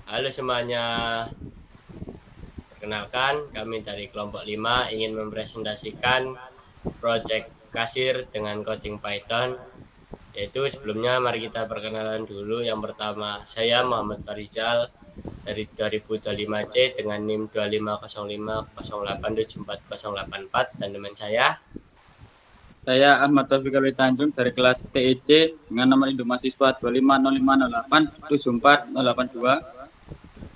Halo semuanya, perkenalkan kami dari kelompok 5 ingin mempresentasikan proyek kasir dengan coding Python. Yaitu sebelumnya mari kita perkenalan dulu. Yang pertama, saya Muhammad Farizal dari 2025C dengan NIM 2505087404 dan teman saya. Saya Ahmad Taufik Ali Tanjung dari kelas TEC dengan nomor induk mahasiswa 2505087402.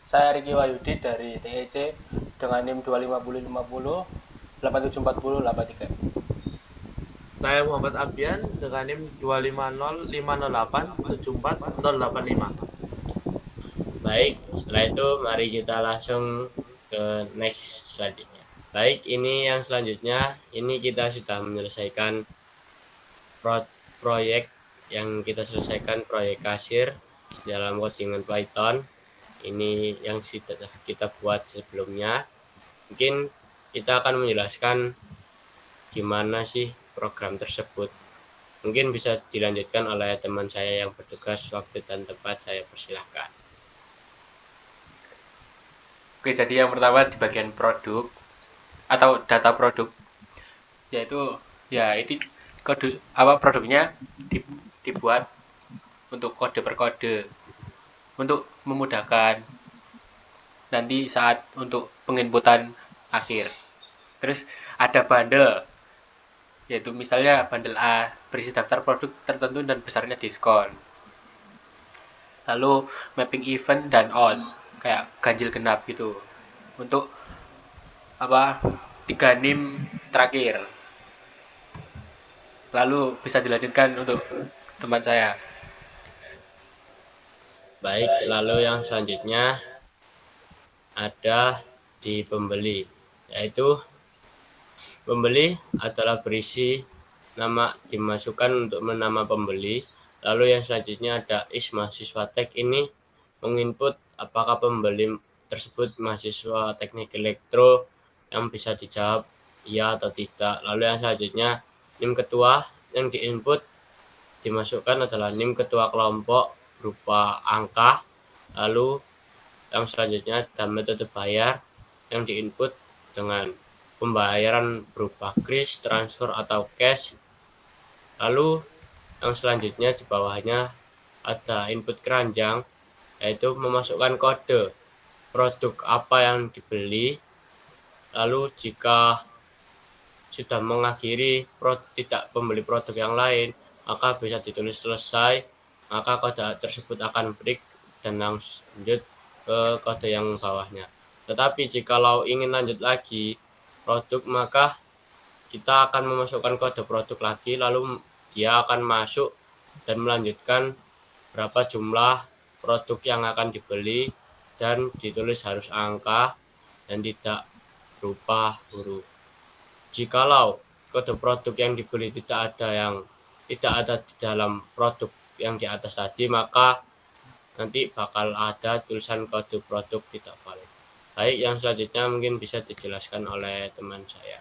Saya Riki Wayudi dari TEC dengan NIM 25050 874083. Saya Muhammad Abdian dengan NIM 25050874085. Baik, setelah itu mari kita langsung ke next selanjutnya. Baik, ini yang selanjutnya, ini kita sudah menyelesaikan proyek yang kita selesaikan, proyek kasir dalam codingan Python. Ini yang sudah kita buat sebelumnya. Mungkin kita akan menjelaskan gimana sih program tersebut. Mungkin bisa dilanjutkan oleh teman saya yang bertugas. Waktu dan tempat saya persilahkan. Oke, jadi yang pertama di bagian produk atau data produk, yaitu ya itu kode apa produknya dibuat untuk kode per kode untuk memudahkan nanti saat untuk penginputan akhir. Terus ada bundle, yaitu misalnya bundle A berisi daftar produk tertentu dan besarnya diskon. Lalu mapping event dan odd, kayak ganjil genap gitu, untuk apa 3 NIM terakhir. Lalu bisa dilanjutkan untuk teman saya. Baik, lalu yang selanjutnya ada di pembeli, yaitu pembeli adalah berisi nama dimasukkan untuk nama pembeli. Lalu yang selanjutnya ada is mahasiswa tek, ini menginput apakah pembeli tersebut mahasiswa teknik elektro, yang bisa dijawab iya atau tidak. Lalu yang selanjutnya NIM ketua, yang diinput dimasukkan adalah NIM ketua kelompok berupa angka. Lalu yang selanjutnya ada metode bayar, yang diinput dengan pembayaran berupa kris, transfer atau cash. Lalu yang selanjutnya di bawahnya ada input keranjang, yaitu memasukkan kode produk apa yang dibeli. Lalu jika sudah mengakhiri tidak membeli produk yang lain, maka bisa ditulis selesai, maka kode tersebut akan break dan lanjut ke kode yang bawahnya. Tetapi jikalau ingin lanjut lagi produk, maka kita akan memasukkan kode produk lagi, lalu dia akan masuk dan melanjutkan berapa jumlah produk yang akan dibeli, dan ditulis harus angka dan tidak berupa huruf. Jikalau kode produk yang dibeli tidak ada di dalam produk yang di atas tadi, maka nanti bakal ada tulisan kode produk tidak valid. Baik, yang selanjutnya mungkin bisa dijelaskan oleh teman saya.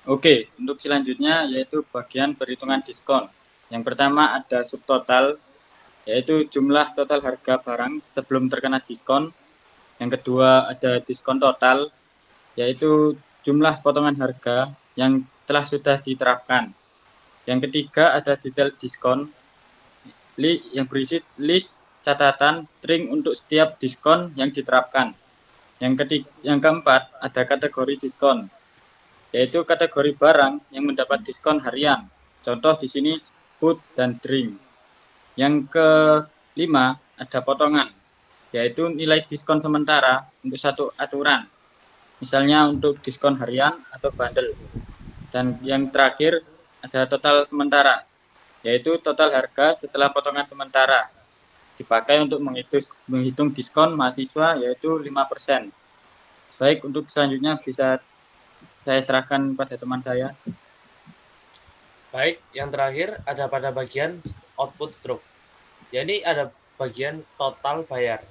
Oke, untuk selanjutnya yaitu bagian perhitungan diskon. Yang pertama ada subtotal, yaitu jumlah total harga barang sebelum terkena diskon. Yang kedua ada diskon total, yaitu jumlah potongan harga yang telah sudah diterapkan. Yang ketiga ada detail diskon, yang berisi list catatan string untuk setiap diskon yang diterapkan. Yang keempat ada kategori diskon, yaitu kategori barang yang mendapat diskon harian. Contoh di sini food dan drink. Yang kelima ada potongan, yaitu nilai diskon sementara untuk satu aturan, misalnya untuk diskon harian atau bundle. Dan yang terakhir ada total sementara, yaitu total harga setelah potongan sementara, dipakai untuk menghitung diskon mahasiswa, yaitu 5%. Baik, untuk selanjutnya bisa saya serahkan pada teman saya. Baik, yang terakhir ada pada bagian output stroke. Jadi ada bagian total bayar,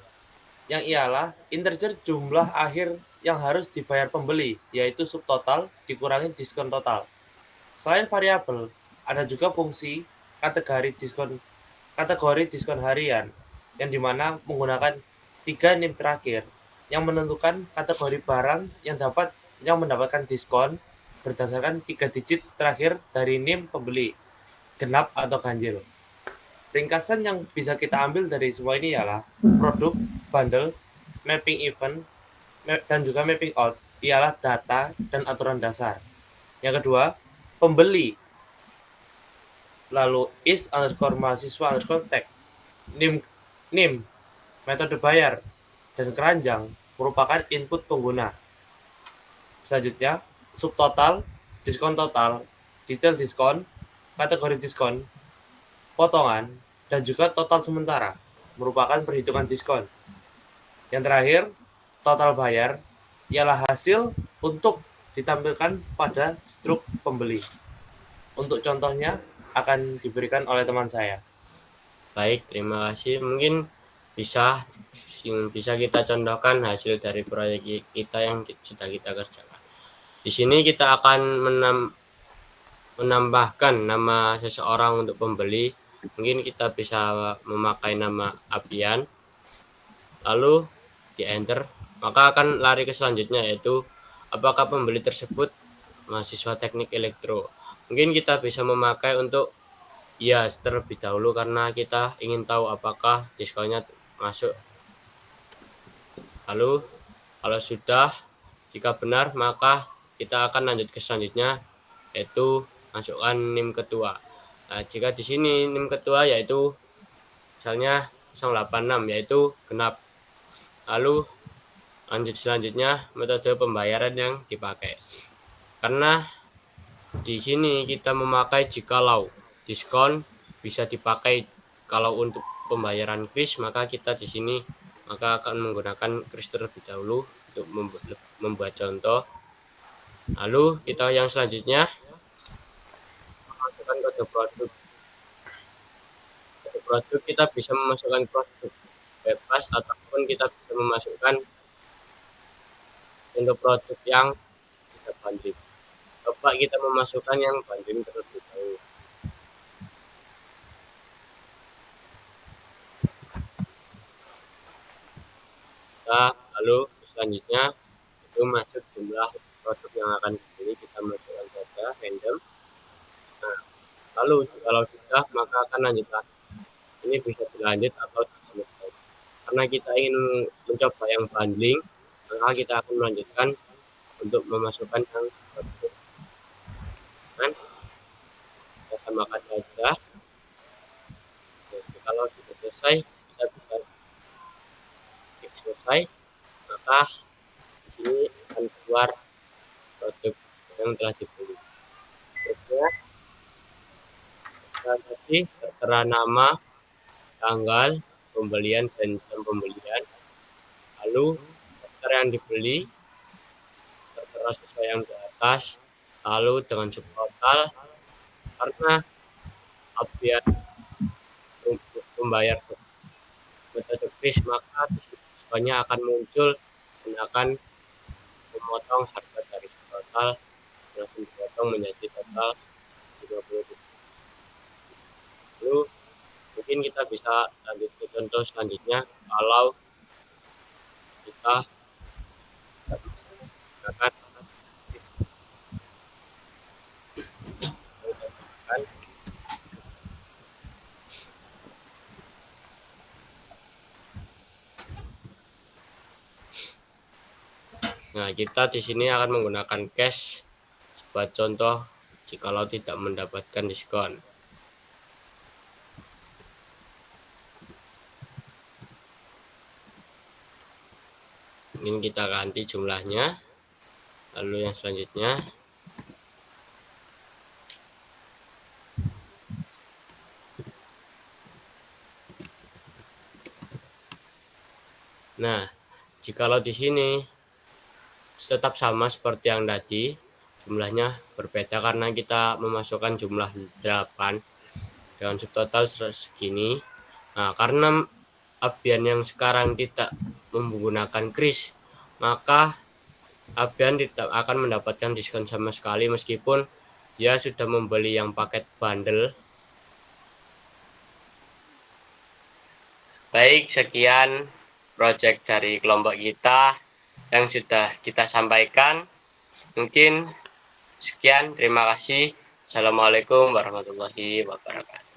yang ialah integer jumlah akhir yang harus dibayar pembeli, yaitu subtotal dikurangi diskon total. Selain variabel, ada juga fungsi kategori diskon harian, yang dimana menggunakan 3 NIM terakhir yang menentukan kategori barang yang mendapatkan diskon berdasarkan 3 digit terakhir dari NIM pembeli, genap atau ganjil. Ringkasan yang bisa kita ambil dari semua ini ialah produk, bundle, mapping event, dan juga mapping out ialah data dan aturan dasar. Yang kedua, pembeli, lalu is_mahasiswa_tag, NIM, metode bayar, dan keranjang merupakan input pengguna. Selanjutnya, subtotal, diskon total, detail diskon, kategori diskon, potongan, dan juga total sementara merupakan perhitungan diskon. Yang terakhir, total bayar ialah hasil untuk ditampilkan pada struk pembeli. Untuk contohnya akan diberikan oleh teman saya. Baik, terima kasih. Mungkin bisa kita contohkan hasil dari proyek kita yang sudah kita kerjakan. Di sini kita akan menambahkan nama seseorang untuk pembeli. Mungkin kita bisa memakai nama Apian, lalu di enter, maka akan lari ke selanjutnya, yaitu apakah pembeli tersebut mahasiswa teknik elektro. Mungkin kita bisa memakai untuk ya terlebih dahulu karena kita ingin tahu apakah diskonnya masuk. Lalu kalau sudah, jika benar, maka kita akan lanjut ke selanjutnya, yaitu masukkan NIM ketua. Nah, jika di sini NIM ketua yaitu misalnya 086 yaitu genap. Lalu lanjut selanjutnya metode pembayaran yang dipakai. Karena di sini kita memakai jikalau diskon bisa dipakai kalau untuk pembayaran kris, maka kita di sini akan menggunakan kris terlebih dahulu untuk membuat contoh. Lalu kita yang selanjutnya memasukkan kode produk. Kode produk kita bisa memasukkan produk bebas ataupun kita bisa memasukkan untuk produk yang tidak banding. Coba kita memasukkan yang banding terlebih dahulu. Lalu selanjutnya itu masuk jumlah produk yang akan dibeli, kita masukkan saja random. Nah, lalu kalau sudah, maka akan lanjut lagi. Ini bisa dilanjut atau selesai. Karena kita ingin mencoba yang bundling, maka kita akan melanjutkan untuk memasukkan yang produk. Dan kita samakan saja. Jadi, kalau sudah selesai, kita bisa klik selesai, maka di sini akan keluar produk yang telah dibeli. Berikutnya, transaksi tertera nama, tanggal pembelian dan jam pembelian. Lalu daftar yang dibeli tertera sesuai yang di atas. Lalu dengan subtotal, karena Apian membayar metode kris, maka diskonnya akan muncul dan akan memotong harga dari subtotal, langsung dipotong menjadi total 50.000. Lalu mungkin kita bisa lanjut ke contoh selanjutnya. Kalau kita menggunakan kris, nah, kita di sini akan menggunakan cash buat contoh jikalau tidak mendapatkan diskon. Ini kita ganti jumlahnya. Lalu yang selanjutnya nah, jikalau di sini tetap sama seperti yang tadi, jumlahnya berbeda karena kita memasukkan jumlah 8 dengan subtotal segini. Nah, karena Apian yang sekarang tidak menggunakan kris, maka Apian tidak akan mendapatkan diskon sama sekali meskipun dia sudah membeli yang paket bundle. Baik, sekian proyek dari kelompok kita yang sudah kita sampaikan. Mungkin sekian, terima kasih. Assalamualaikum warahmatullahi wabarakatuh.